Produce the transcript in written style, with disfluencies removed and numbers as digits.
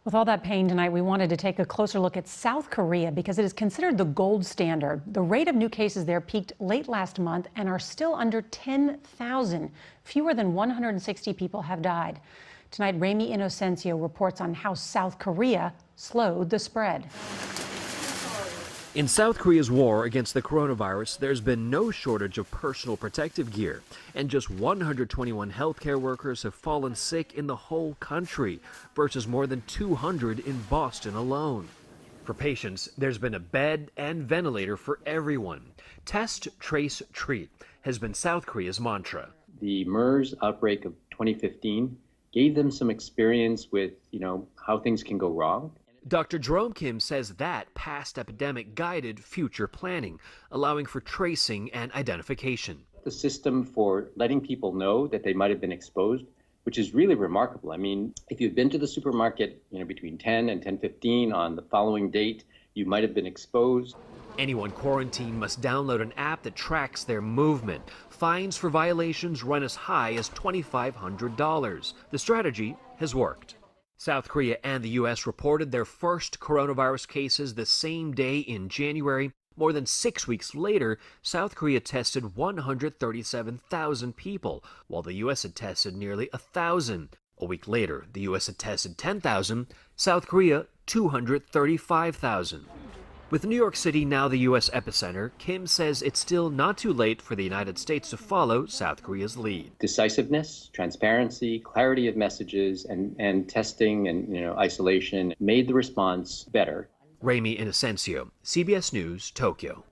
With all that pain tonight, we wanted to take a closer look at South Korea because it is considered the gold standard. The rate of new cases there peaked late last month and are still under 10,000. Fewer than 160 people have died. Tonight, Ramy Inocencio reports on how South Korea slowed the spread. In South Korea's war against the coronavirus, there's been no shortage of personal protective gear, and just 121 healthcare workers have fallen sick in the whole country, versus more than 200 in Boston alone. For patients, there's been a bed and ventilator for everyone. Test, trace, treat has been South Korea's mantra. The MERS outbreak of 2015 gave them some experience with, how things can go wrong. Dr. Jerome Kim says that past epidemic guided future planning, allowing for tracing and identification. The system for letting people know that they might have been exposed, which is really remarkable. I mean, if you've been to the supermarket, between 10 and 10:15 on the following date, you might have been exposed. Anyone quarantined must download an app that tracks their movement. Fines for violations run as high as $2,500. The strategy has worked. South Korea and the U.S. reported their first coronavirus cases the same day in January. More than 6 weeks later, South Korea tested 137,000 people, while the U.S. had tested nearly 1,000. A week later, the U.S. had tested 10,000, South Korea 235,000. With New York City now the U.S. epicenter, Kim says it's still not too late for the United States to follow South Korea's lead. Decisiveness, transparency, clarity of messages, and testing and isolation made the response better. Ramy Inocencio, CBS News, Tokyo.